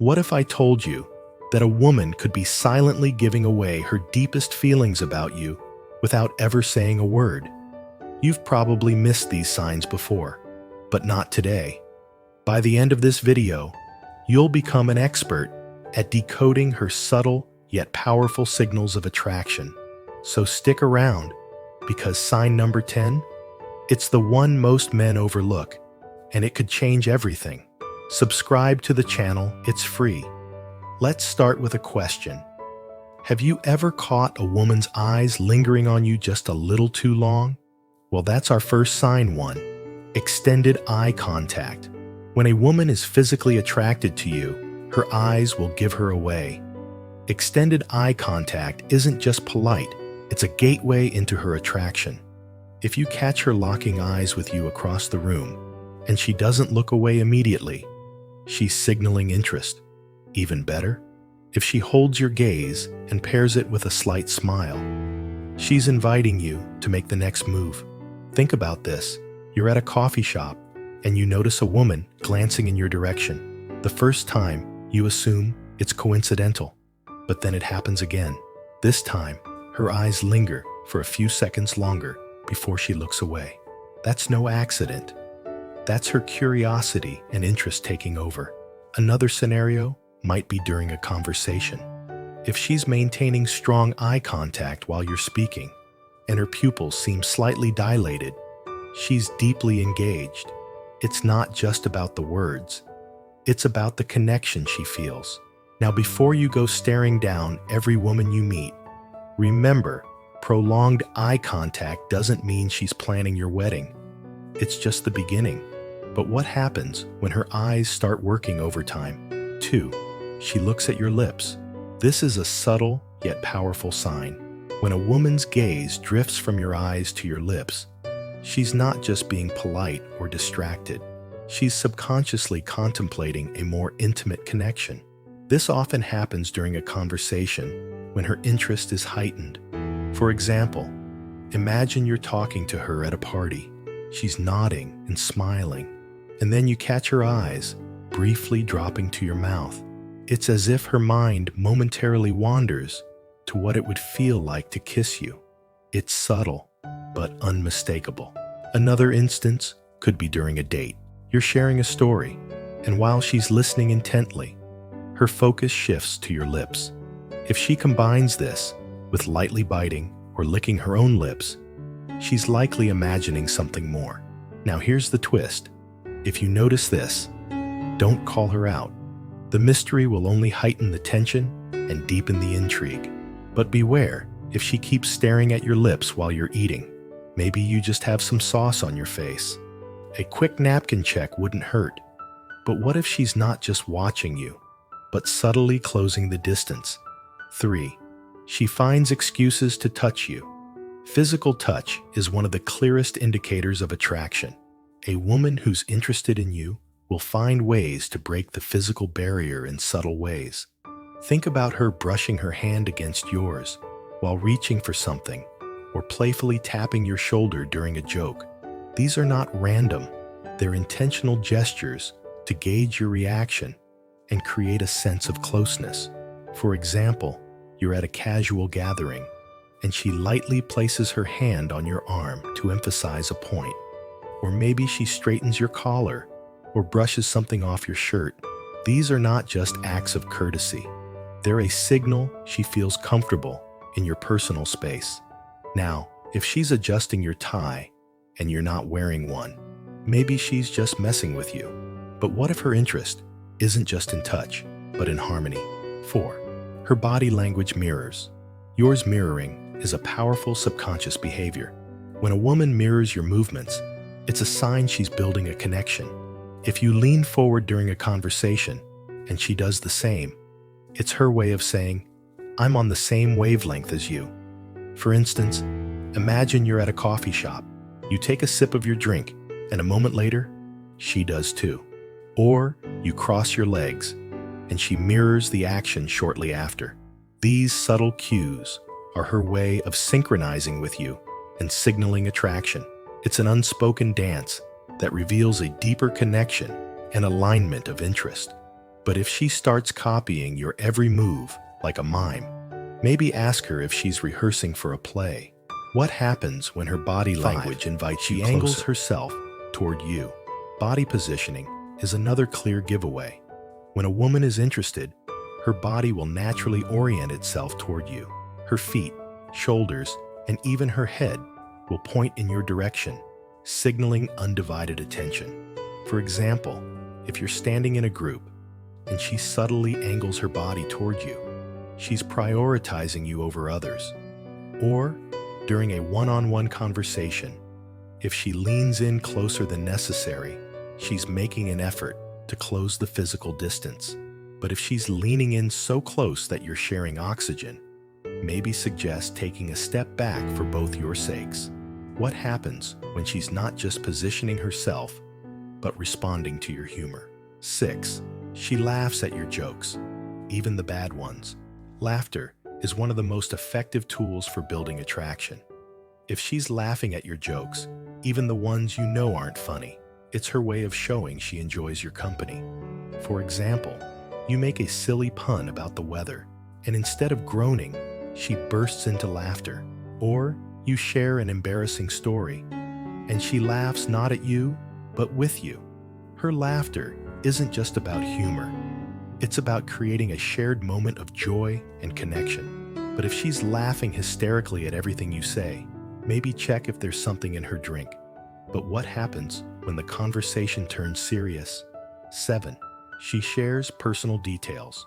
What if I told you that a woman could be silently giving away her deepest feelings about you without ever saying a word? You've probably missed these signs before, but not today. By the end of this video, you'll become an expert at decoding her subtle yet powerful signals of attraction. So stick around, because sign number 10, it's the one most men overlook, and it could change everything. Subscribe to the channel, it's free. Let's start with a question. Have you ever caught a woman's eyes lingering on you just a little too long? Well, that's our first sign one, extended eye contact. When a woman is physically attracted to you, her eyes will give her away. Extended eye contact isn't just polite, it's a gateway into her attraction. If you catch her locking eyes with you across the room, and she doesn't look away immediately, she's signaling interest. Even better, if she holds your gaze and pairs it with a slight smile, she's inviting you to make the next move. Think about this. You're at a coffee shop, and you notice a woman glancing in your direction. The first time, you assume it's coincidental, but then it happens again. This time, her eyes linger for a few seconds longer before she looks away. That's no accident. That's her curiosity and interest taking over. Another scenario might be during a conversation. If she's maintaining strong eye contact while you're speaking, and her pupils seem slightly dilated, she's deeply engaged. It's not just about the words. It's about the connection she feels. Now, before you go staring down every woman you meet, remember, prolonged eye contact doesn't mean she's planning your wedding. It's just the beginning. But what happens when her eyes start working overtime? 2. She looks at your lips. This is a subtle yet powerful sign. When a woman's gaze drifts from your eyes to your lips, she's not just being polite or distracted. She's subconsciously contemplating a more intimate connection. This often happens during a conversation when her interest is heightened. For example, imagine you're talking to her at a party. She's nodding and smiling, and then you catch her eyes briefly dropping to your mouth. It's as if her mind momentarily wanders to what it would feel like to kiss you. It's subtle, but unmistakable. Another instance could be during a date. You're sharing a story, and while she's listening intently, her focus shifts to your lips. If she combines this with lightly biting or licking her own lips, she's likely imagining something more. Now here's the twist. If you notice this, don't call her out. The mystery will only heighten the tension and deepen the intrigue. But beware, if she keeps staring at your lips while you're eating, maybe you just have some sauce on your face. A quick napkin check wouldn't hurt. But what if she's not just watching you, but subtly closing the distance? 3. She finds excuses to touch you. Physical touch is one of the clearest indicators of attraction. A woman who's interested in you will find ways to break the physical barrier in subtle ways. Think about her brushing her hand against yours while reaching for something, or playfully tapping your shoulder during a joke. These are not random. They're intentional gestures to gauge your reaction and create a sense of closeness. For example, you're at a casual gathering, and she lightly places her hand on your arm to emphasize a point. Or maybe she straightens your collar or brushes something off your shirt. These are not just acts of courtesy. They're a signal she feels comfortable in your personal space. Now, if she's adjusting your tie and you're not wearing one, maybe she's just messing with you. But what if her interest isn't just in touch, but in harmony? 4. Her body language mirrors. Yours mirroring is a powerful subconscious behavior. When a woman mirrors your movements, it's a sign she's building a connection. If you lean forward during a conversation and she does the same, it's her way of saying, I'm on the same wavelength as you. For instance, imagine you're at a coffee shop. You take a sip of your drink, and a moment later, she does too. Or you cross your legs, and she mirrors the action shortly after. These subtle cues are her way of synchronizing with you and signaling attraction. It's an unspoken dance that reveals a deeper connection and alignment of interest. But if she starts copying your every move like a mime, maybe ask her if she's rehearsing for a play. What happens when her body language invites you closer? She angles herself toward you. Body positioning is another clear giveaway. When a woman is interested, her body will naturally orient itself toward you. Her feet, shoulders, and even her head will point in your direction, signaling undivided attention. For example, if you're standing in a group and she subtly angles her body toward you, she's prioritizing you over others. Or, during a one-on-one conversation, if she leans in closer than necessary, she's making an effort to close the physical distance. But if she's leaning in so close that you're sharing oxygen, maybe suggest taking a step back for both your sakes. What happens when she's not just positioning herself, but responding to your humor? 6. She laughs at your jokes, even the bad ones. Laughter is one of the most effective tools for building attraction. If she's laughing at your jokes, even the ones you know aren't funny, it's her way of showing she enjoys your company. For example, you make a silly pun about the weather, and instead of groaning, she bursts into laughter. Or you share an embarrassing story, and she laughs not at you, but with you. Her laughter isn't just about humor. It's about creating a shared moment of joy and connection. But if she's laughing hysterically at everything you say, maybe check if there's something in her drink. But what happens when the conversation turns serious? 7. She shares personal details.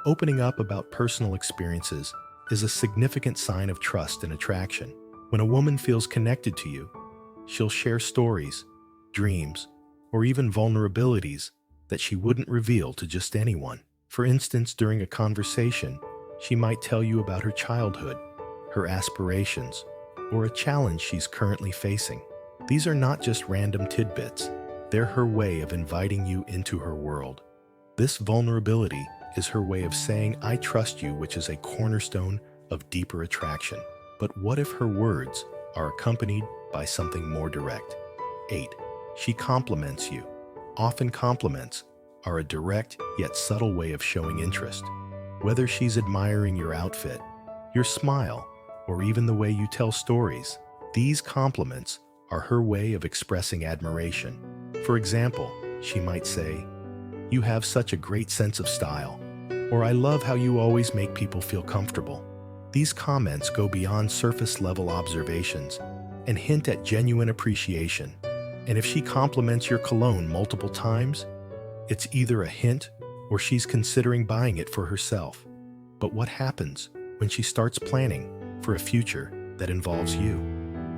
Opening up about personal experiences is a significant sign of trust and attraction. When a woman feels connected to you, she'll share stories, dreams, or even vulnerabilities that she wouldn't reveal to just anyone. For instance, during a conversation, she might tell you about her childhood, her aspirations, or a challenge she's currently facing. These are not just random tidbits. They're her way of inviting you into her world. This vulnerability is her way of saying, "I trust you," which is a cornerstone of deeper attraction. But what if her words are accompanied by something more direct? 8. She compliments you. Often compliments are a direct yet subtle way of showing interest. Whether she's admiring your outfit, your smile, or even the way you tell stories, these compliments are her way of expressing admiration. For example, she might say, "You have such a great sense of style," or "I love how you always make people feel comfortable." These comments go beyond surface-level observations and hint at genuine appreciation. And if she compliments your cologne multiple times, it's either a hint or she's considering buying it for herself. But what happens when she starts planning for a future that involves you?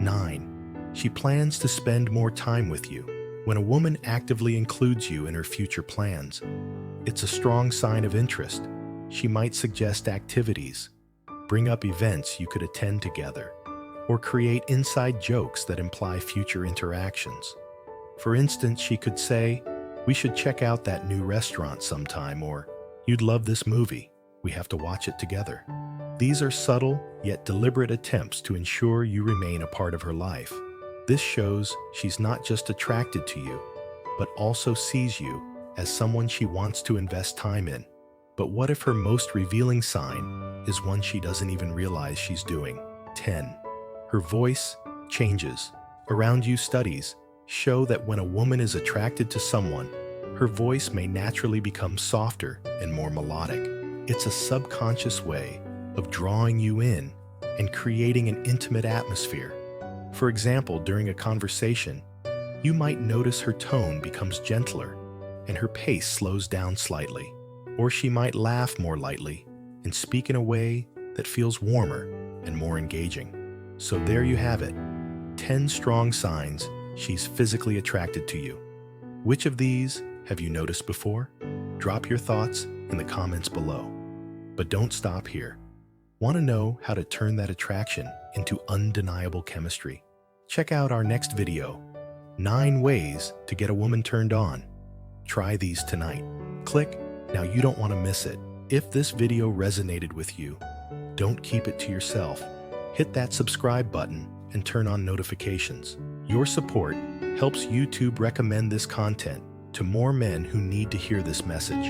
9. She plans to spend more time with you. When a woman actively includes you in her future plans, it's a strong sign of interest. She might suggest activities, bring up events you could attend together, or create inside jokes that imply future interactions. For instance, she could say, "We should check out that new restaurant sometime," or "You'd love this movie. We have to watch it together." These are subtle yet deliberate attempts to ensure you remain a part of her life. This shows she's not just attracted to you, but also sees you as someone she wants to invest time in. But what if her most revealing sign is one she doesn't even realize she's doing? 10. Her voice changes. Around you studies show that when a woman is attracted to someone, her voice may naturally become softer and more melodic. It's a subconscious way of drawing you in and creating an intimate atmosphere. For example, during a conversation, you might notice her tone becomes gentler and her pace slows down slightly. Or she might laugh more lightly and speak in a way that feels warmer and more engaging. So there you have it, 10 strong signs she's physically attracted to you. Which of these have you noticed before? Drop your thoughts in the comments below. But don't stop here. Want to know how to turn that attraction into undeniable chemistry? Check out our next video, 9 ways to get a woman turned on. Try these tonight. Click. Now you don't want to miss it. If this video resonated with you, don't keep it to yourself. Hit that subscribe button and turn on notifications. Your support helps YouTube recommend this content to more men who need to hear this message.